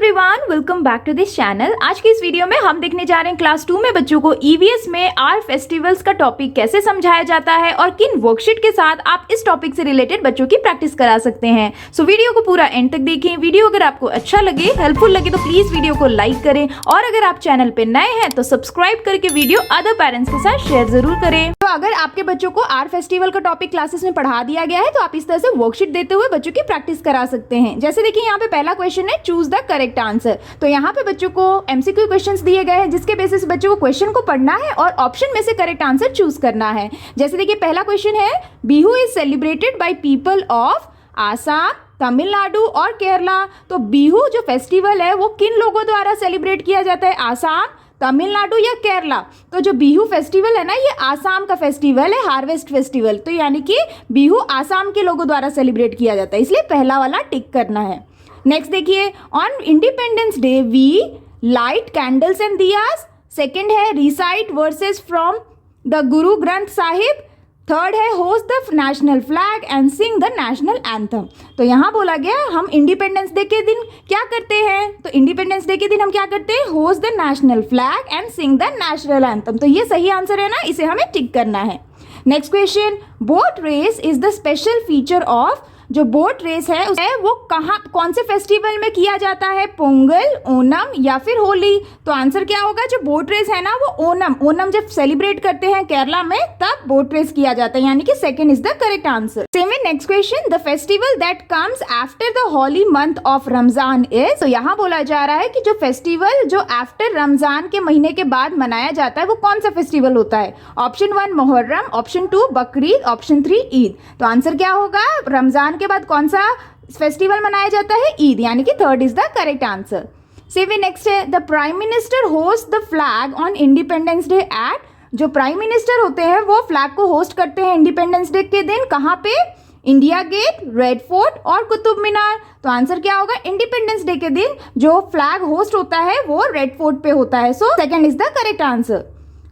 Everyone, welcome back to this channel. आज की इस वीडियो में हम देखने जा रहे हैं क्लास 2 में बच्चों को ईवीएस में आर फेस्टिवल्स का टॉपिक कैसे समझाया जाता है और किन वर्कशीट के साथ आप इस टॉपिक से रिलेटेड बच्चों की प्रैक्टिस करा सकते हैं। सो वीडियो को पूरा एंड तक देखें। वीडियो अगर आपको अच्छा लगे, हेल्पफुल लगे तो प्लीज वीडियो को लाइक करें और अगर आप चैनल पे नए हैं तो सब्सक्राइब करके वीडियो अदर पेरेंट्स के साथ शेयर जरूर करें। तो अगर आपके बच्चों को आर फेस्टिवल का टॉपिक क्लासेस में पढ़ा दिया गया है तो आप इस तरह से वर्कशीट देते हुए बच्चों की प्रैक्टिस करा सकते हैं। जैसे देखिए यहाँ पे पहला क्वेश्चन है, चूज द करेक्ट आंसर। तो यहाँ पे बच्चों को एमसीक्यू क्वेश्चंस दिए गए हैं जिसके बेसिस बच्चों को क्वेश्चन को पढ़ना है और ऑप्शन में से करेक्ट आंसर चूज करना है। जैसे देखिए पहला क्वेश्चन है, Bihu is celebrated by people of Assam, Tamil Nadu और केरला। तो बिहू जो फेस्टिवल है वो किन लोगों द्वारा सेलिब्रेट किया जाता है, आसाम, तमिलनाडु या केरला। तो जो बिहू फेस्टिवल है ना, ये आसाम का फेस्टिवल है, हार्वेस्ट फेस्टिवल। तो यानी कि बिहू आसाम के लोगों द्वारा सेलिब्रेट किया जाता है, इसलिए पहला वाला टिक करना है। नेक्स्ट देखिए, on independence day we light candles and diyas. Second है, recite verses from the Guru Granth Sahib. Third है, host the national flag and sing the national anthem. तो यहाँ बोला गया हम इंडिपेंडेंस डे के दिन क्या करते हैं, तो इंडिपेंडेंस डे के दिन हम क्या करते हैं, host the national flag and sing the national anthem. तो ये सही आंसर है ना, इसे हमें टिक करना है। Next question, boat race is the special feature of. जो बोट रेस है वो कहाँ, कौन से फेस्टिवल में किया जाता है, पोंगल, ओनम या फिर होली। तो आंसर क्या होगा, जो बोट रेस है ना वो ओनम जब सेलिब्रेट करते हैं केरला में तब बोट रेस किया जाता है, यानी कि second is the correct answer. Same way next question, the festival that comes after the Holi month of Ramzan is. तो यहाँ बोला जा रहा है कि जो फेस्टिवल जो आफ्टर रमजान के महीने के बाद मनाया जाता है वो कौन सा फेस्टिवल होता है। Option 1 Muharram, option 2 Bakrid, option 3 Eid. तो आंसर क्या होगा, रमजान के बाद कौन सा फेस्टिवल मनाया जाता है, ईद, यानी कि third is the correct answer. Same way next है, the prime minister host the flag on independence day at. जो प्राइम मिनिस्टर होते हैं वो फ्लैग को होस्ट करते हैं इंडिपेंडेंस डे के दिन, कहाँ पे, इंडिया गेट, रेड फोर्ट और कुतुब मीनार। तो आंसर क्या होगा, इंडिपेंडेंस डे के दिन जो फ्लैग होस्ट होता है वो रेड फोर्ट पे होता है। So second is the correct answer.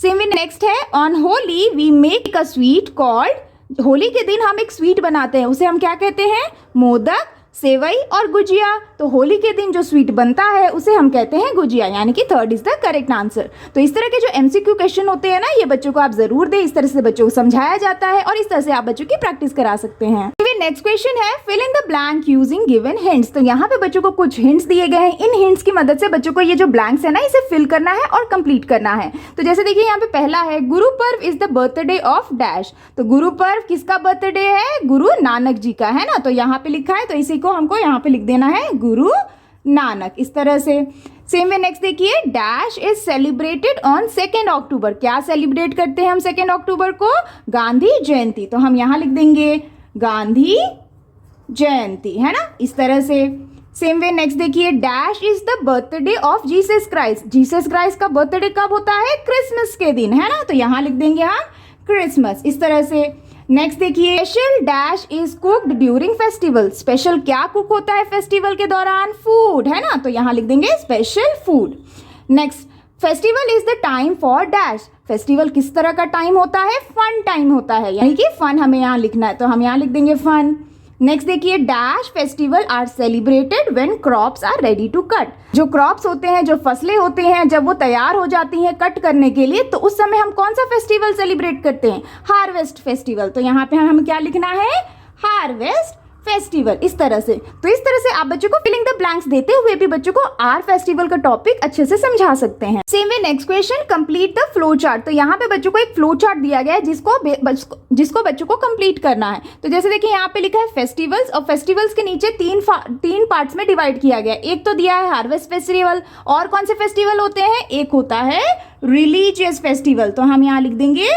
Same way next है, on Holi we make a sweet called. Holi के दिन हम एक स्वीट बनाते हैं, उसे हम क्या कहते हैं, मोदक, सेवई और गुजिया। तो होली के दिन जो स्वीट बनता है उसे हम कहते हैं गुजिया, यानी कि third is the correct answer. तो इस तरह के जो एमसीक्यू क्वेश्चन होते हैं ना, ये बच्चों को आप जरूर दें, इस तरह से बच्चों को समझाया जाता है और इस तरह से आप बच्चों की प्रैक्टिस करा सकते हैं। नेक्स्ट क्वेश्चन है, fill in the blank using given hints. तो यहाँ पे बच्चों को कुछ हिंट्स दिए गए हैं, इन हिंट्स की मदद से बच्चों को ये जो ब्लैंक्स है ना इसे फिल करना है और कंप्लीट करना है। तो जैसे देखिए यहाँ पे पहला है, Guru Parv is the birthday of dash. तो गुरु पर्व किसका बर्थडे है, गुरु नानक जी का, है ना। तो यहाँ पे लिखा है तो इसी को हमको यहाँ पे लिख देना है, गुरु नानक, इस तरह से। सेम वे नेक्स्ट देखिए, डैश इज सेलिब्रेटेड ऑन 2 अक्टूबर। क्या सेलिब्रेट करते हैं हम 2 अक्टूबर को, गांधी जयंती। तो हम यहाँ लिख देंगे गांधी जयंती, है ना, इस तरह से। सेम वे नेक्स्ट देखिए, dash is the birthday of Jesus Christ. Jesus Christ का बर्थडे कब होता है, क्रिसमस के दिन, है ना। तो यहाँ लिख देंगे हम क्रिसमस, इस तरह से। नेक्स्ट देखिए, special dash is cooked during festival. Special क्या कुक होता है फेस्टिवल के दौरान, फूड, है ना। तो यहाँ लिख देंगे special food. Next, festival is the time for dash. Festival किस तरह का टाइम होता है, फन टाइम होता है, यानी कि फन हमें यहाँ लिखना है, तो हम यहाँ लिख देंगे फन। नेक्स्ट देखिए, dash festival are celebrated when crops are ready to cut. जो क्रॉप्स होते हैं, जो फसलें होते हैं, जब वो तैयार हो जाती हैं कट करने के लिए, तो उस समय हम कौन सा फेस्टिवल सेलिब्रेट करते हैं, हार्वेस्ट फेस्टिवल। तो यहाँ पे हमें क्या लिखना है, हार्वेस्ट फेस्टिवल, इस तरह से। तो इस तरह से आप बच्चों को फिलिंग द ब्लैंक्स देते हुए भी बच्चों को आर फेस्टिवल का टॉपिक अच्छे से समझा सकते हैं। Same way next question, complete the flow chart. तो यहाँ पे बच्चों को एक फ्लो चार्ट दिया गया है जिसको बच्चों को कंप्लीट करना है। तो जैसे देखिए यहाँ पे लिखा है फेस्टिवल्स, और फेस्टिवल्स के नीचे तीन पार्ट्स में डिवाइड किया गया है। एक तो दिया है हार्वेस्ट फेस्टिवल, और कौन से फेस्टिवल होते हैं, एक होता है रिलीजियस फेस्टिवल। तो हम यहाँ लिख देंगे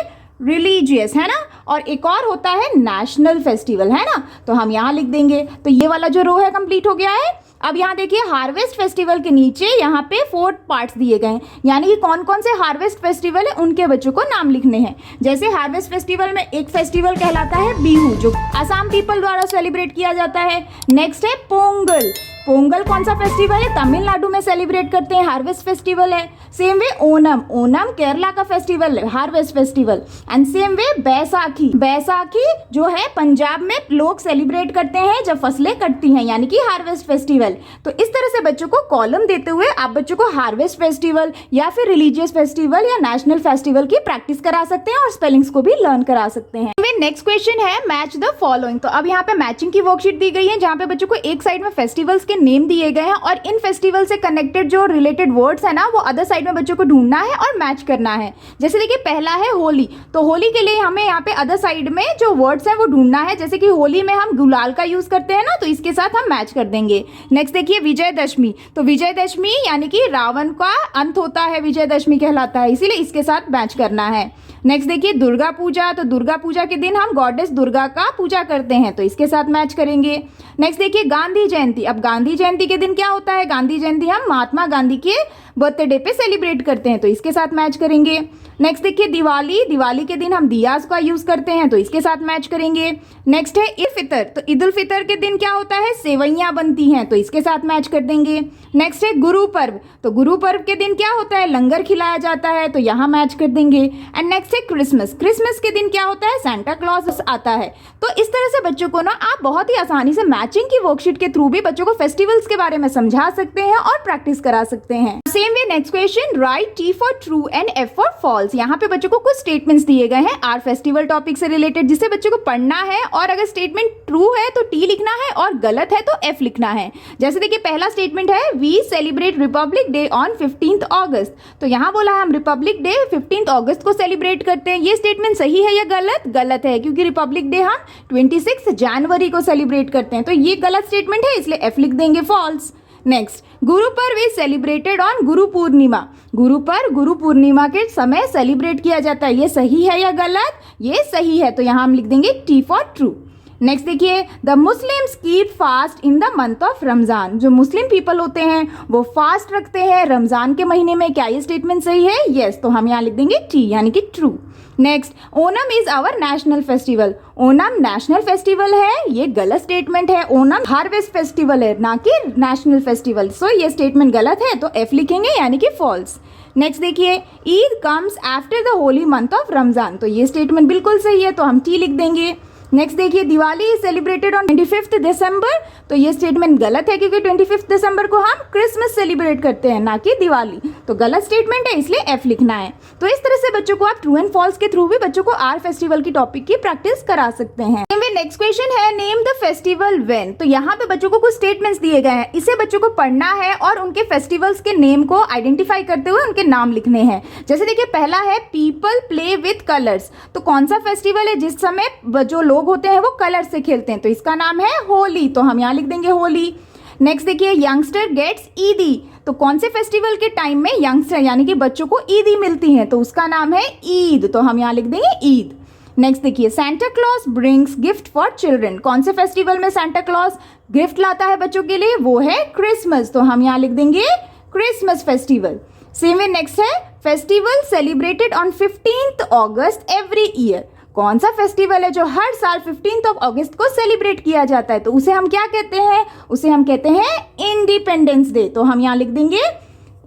रिलीजियस, है ना, और एक और होता है नेशनल फेस्टिवल, है ना। तो हम यहाँ लिख देंगे। तो ये वाला जो रो है कंप्लीट हो गया है। अब यहाँ देखिए, हार्वेस्ट फेस्टिवल के नीचे यहाँ पे 4 पार्ट्स दिए गए हैं, यानी कि कौन कौन से हार्वेस्ट फेस्टिवल है उनके बच्चों को नाम लिखने हैं। जैसे हार्वेस्ट फेस्टिवल में एक फेस्टिवल कहलाता है बिहू, जो आसाम पीपल द्वारा सेलिब्रेट किया जाता है। नेक्स्ट है पोंगल, पोंगल कौन सा फेस्टिवल है? तमिलनाडु में सेलिब्रेट करते हैं, हार्वेस्ट फेस्टिवल है। सेम वे ओनम, ओनम केरला का फेस्टिवल है, हार्वेस्ट फेस्टिवल। एंड सेम वे बैसाखी, बैसाखी जो है पंजाब में लोग सेलिब्रेट करते हैं जब फसलें कटती हैं, यानी कि हार्वेस्ट फेस्टिवल। तो इस तरह से बच्चों को कॉलम देते हुए आप बच्चों को हार्वेस्ट फेस्टिवल या फिर रिलीजियस फेस्टिवल या नेशनल फेस्टिवल की प्रैक्टिस करा सकते हैं और स्पेलिंग्स को भी लर्न करा सकते हैं। नेक्स्ट क्वेश्चन है मैच द फॉलोइंग। तो अब यहाँ पे मैचिंग की वर्कशीट दी गई है जहाँ पे बच्चों को एक साइड में फेस्टिवल्स के नेम दिए गए हैं और इन फेस्टिवल से कनेक्टेड जो रिलेटेड वर्ड्स है ना वो अदर साइड में बच्चों को ढूंढना है और मैच करना है। जैसे देखिए पहला है होली, तो होली के लिए हमें यहाँ पे अदर साइड में जो वर्ड्स हैं वो ढूंढना है। जैसे कि होली में हम गुलाल का यूज करते हैं ना, तो इसके साथ हम मैच कर देंगे। नेक्स्ट देखिए विजयदशमी, तो विजयदशमी यानी कि रावण का अंत होता है, विजयदशमी कहलाता है, इसीलिए इसके साथ मैच करना है। नेक्स्ट देखिए दुर्गा पूजा, तो दुर्गा पूजा के दिन हम गॉडेस दुर्गा का पूजा करते हैं, तो इसके साथ मैच करेंगे। नेक्स्ट देखिए गांधी जयंती, अब गांधी जयंती के दिन क्या होता है? गांधी जयंती हम महात्मा गांधी के बर्थडे पे सेलिब्रेट करते हैं, तो इसके साथ मैच करेंगे। नेक्स्ट देखिए दिवाली, दिवाली के दिन हम दियास का यूज करते हैं, तो इसके साथ मैच करेंगे। नेक्स्ट है ईद फितर, तो ईद उल फितर के दिन क्या होता है? सेवइयां बनती हैं, तो इसके साथ मैच कर देंगे। नेक्स्ट है गुरु पर्व, तो गुरु पर्व के दिन क्या होता है? लंगर खिलाया जाता है, तो यहाँ मैच कर देंगे। एंड नेक्स्ट है क्रिसमस, क्रिसमस के दिन क्या होता है? सेंटा क्लॉज आता है। तो इस तरह से बच्चों को ना आप बहुत ही आसानी से मैचिंग की वर्कशीट के थ्रू भी बच्चों को फेस्टिवल्स के बारे में समझा सकते हैं और प्रैक्टिस करा सकते हैं। Same way next question, right T for true and F for false. यहाँ पे बच्चों को कुछ स्टेटमेंट्स दिए गए हैं आर फेस्टिवल टॉपिक से रिलेटेड, जिसे बच्चों को पढ़ना है और अगर स्टेटमेंट ट्रू है तो टी लिखना है और गलत है तो एफ लिखना है। जैसे देखिए पहला स्टेटमेंट है we celebrate republic day on 15th August, तो यहाँ बोला है हम रिपब्लिक डे 15th अगस्त को सेलिब्रेट करते हैं। ये स्टेटमेंट सही है या गलत? गलत है, क्योंकि रिपब्लिक डे हम 26 जनवरी को सेलिब्रेट करते हैं, तो ये गलत स्टेटमेंट है, इसलिए एफ लिख देंगे, false. Next Guru Parv is celebrated on Guru Purnima, Guru Parv Guru Purnima के समय सेलिब्रेट किया जाता है, ये सही है या गलत? ये सही है, तो यहाँ हम लिख देंगे टी फॉर ट्रू। नेक्स्ट देखिए the Muslims keep fast in the month of Ramzan, जो मुस्लिम पीपल होते हैं वो फास्ट रखते हैं रमजान के महीने में, क्या ये स्टेटमेंट सही है? यस, तो हम यहाँ लिख देंगे टी यानी कि true. Next Onam is our national festival, Onam national festival है, ये गलत स्टेटमेंट है। ओनम हार्वेस्ट फेस्टिवल है ना कि नेशनल फेस्टिवल, सो ये स्टेटमेंट गलत है, तो एफ लिखेंगे यानी कि फॉल्स। नेक्स्ट देखिए Eid comes after the Holi month of Ramzan, तो ये स्टेटमेंट बिल्कुल सही है, तो हम टी लिख देंगे। नेक्स्ट देखिए दिवाली इज सेलिब्रेटेड ऑन 25 दिसंबर, तो ये स्टेटमेंट गलत है क्योंकि 25 दिसंबर को हम क्रिसमस सेलिब्रेट करते हैं ना कि दिवाली, तो गलत स्टेटमेंट है, इसलिए एफ लिखना है। तो इस तरह से बच्चों को आप ट्रू एंड फॉल्स के थ्रू भी बच्चों को आर फेस्टिवल की टॉपिक की प्रैक्टिस करा सकते हैं। नेक्स्ट क्वेश्चन है नेम द फेस्टिवल व्हेन, तो यहाँ पे बच्चों को कुछ स्टेटमेंट्स दिए गए हैं, इसे बच्चों को पढ़ना है और उनके फेस्टिवल्स के नेम को आइडेंटिफाई करते हुए उनके नाम लिखने हैं। जैसे देखिए पहला है पीपल प्ले विथ कलर्स, तो कौन सा फेस्टिवल है जिस समय जो लोग होते हैं वो कलर से खेलते हैं, तो इसका नाम है होली, तो हम यहाँ लिख देंगे होली। नेक्स्ट देखिए यंगस्टर गेट्स ईदी, तो कौन से फेस्टिवल के टाइम में यंगस्टर यानी कि बच्चों को ईदी मिलती है, तो उसका नाम है ईद, तो हम यहाँ लिख देंगे ईद। नेक्स्ट देखिए Santa Claus brings gift for children, कौन से फेस्टिवल में सेंटा क्लॉज गिफ्ट लाता है बच्चों के लिए? वो है क्रिसमस, तो हम यहाँ लिख देंगे Christmas festival. Same way next है festival celebrated on 15th August every year, कौन सा फेस्टिवल है जो हर साल 15th अगस्त को सेलिब्रेट किया जाता है, तो उसे हम क्या कहते हैं? उसे हम कहते हैं इंडिपेंडेंस डे, तो हम यहाँ लिख देंगे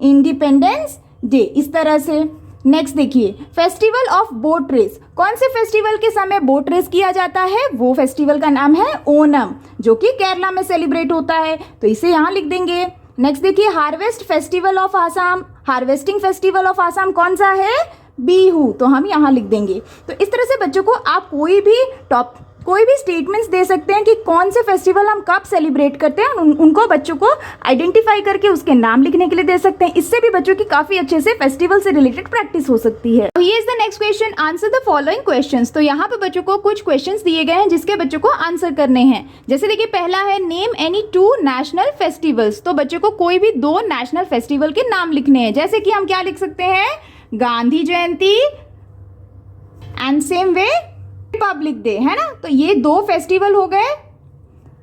इंडिपेंडेंस डे, इस तरह से। नेक्स्ट देखिए फेस्टिवल ऑफ बोट रेस, कौन से फेस्टिवल के समय बोट रेस किया जाता है? वो फेस्टिवल का नाम है ओनम, जो कि केरला में सेलिब्रेट होता है, तो इसे यहाँ लिख देंगे। नेक्स्ट देखिए harvest festival of Assam, harvesting festival of Assam कौन सा है? बीहू, तो हम यहाँ लिख देंगे। तो इस तरह से बच्चों को आप कोई भी स्टेटमेंट्स दे सकते हैं कि कौन से फेस्टिवल हम कब सेलिब्रेट करते हैं, उनको बच्चों को आइडेंटिफाई करके उसके नाम लिखने के लिए दे सकते हैं। इससे भी बच्चों की काफी अच्छे से फेस्टिवल से रिलेटेड प्रैक्टिस हो सकती है। Here is the next question, answer the following questions. तो यहाँ पे बच्चों को कुछ क्वेश्चंस दिए गए हैं जिसके बच्चों को आंसर करने हैं। जैसे देखिए पहला है नेम एनी 2 नेशनल फेस्टिवल्स, तो बच्चों को कोई भी 2 नेशनल फेस्टिवल के नाम लिखने हैं। जैसे कि हम क्या लिख सकते हैं? Gandhi Jayanti and same way republic day, है ना, तो ये 2 फेस्टिवल हो गए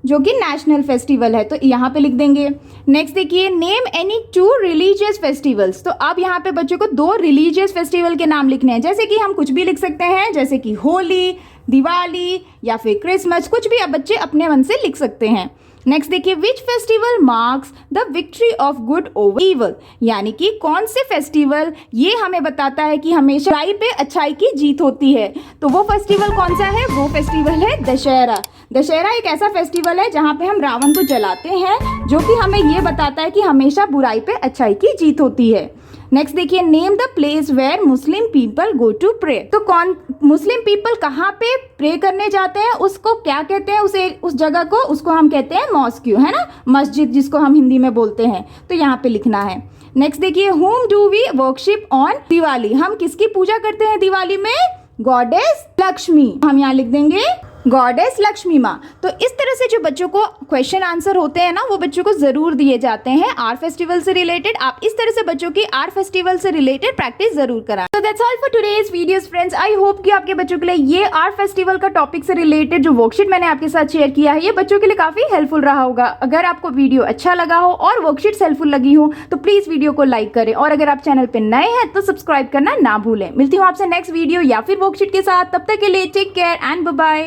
जो कि नेशनल फेस्टिवल है, तो यहाँ पे लिख देंगे। नेक्स्ट देखिए नेम एनी 2 रिलीजियस फेस्टिवल्स, तो अब यहाँ पे बच्चों को 2 रिलीजियस फेस्टिवल के नाम लिखने हैं। जैसे कि हम कुछ भी लिख सकते हैं, जैसे कि होली, दिवाली या फिर क्रिसमस, कुछ भी अब बच्चे अपने मन से लिख सकते हैं। नेक्स्ट देखिए, which festival marks the victory of good over evil, यानी कि कौन से फेस्टिवल ये हमें बताता है कि हमेशा बुराई पे अच्छाई की जीत होती है। तो वो फेस्टिवल कौन सा है? वो फेस्टिवल है दशहरा। दशहरा एक ऐसा फेस्टिवल है जहाँ पे हम रावण को जलाते हैं, जो कि हमें ये बताता है कि हमेशा बुराई पे अच्छाई की जीत होती है। नेक्स्ट देखिए, name the place where Muslim people go to pray. तो कौन मुस्लिम पीपल कहाँ पे प्रे करने जाते हैं, उसको क्या कहते हैं? उस जगह को, उसको हम कहते हैं मॉस्क्यू, है ना, मस्जिद जिसको हम हिंदी में बोलते हैं। तो यहाँ पे लिखना है। नेक्स्ट देखिए, whom do we worship on Diwali, हम किसकी पूजा करते हैं दिवाली में? गॉडेस लक्ष्मी। हम यहाँ लिख देंगे गॉडेस लक्ष्मी माँ। तो इस तरह से जो बच्चों को क्वेश्चन आंसर होते हैं ना, वो बच्चों को जरूर दिए जाते हैं आर फेस्टिवल से रिलेटेड। आप इस तरह से बच्चों की आर फेस्टिवल से रिलेटेड प्रैक्टिस जरूर कराएं। तो that's all for today's videos friends. I hope कि आपके बच्चों के लिए ये आर फेस्टिवल का टॉपिक से रिलेटेड जो वर्कशीट मैंने आपके साथ शेयर किया है, ये बच्चों के लिए काफी हेल्पफुल रहा होगा। अगर आपको वीडियो अच्छा लगा हो और वर्कशीट हेल्पफुल लगी हो तो प्लीज वीडियो को लाइक करें, और अगर आप चैनल पे नए हैं तो सब्सक्राइब करना ना भूलें। मिलती हूँ आपसे नेक्स्ट वीडियो या फिर वर्कशीट के साथ। तब तक के लिए take care and bye bye.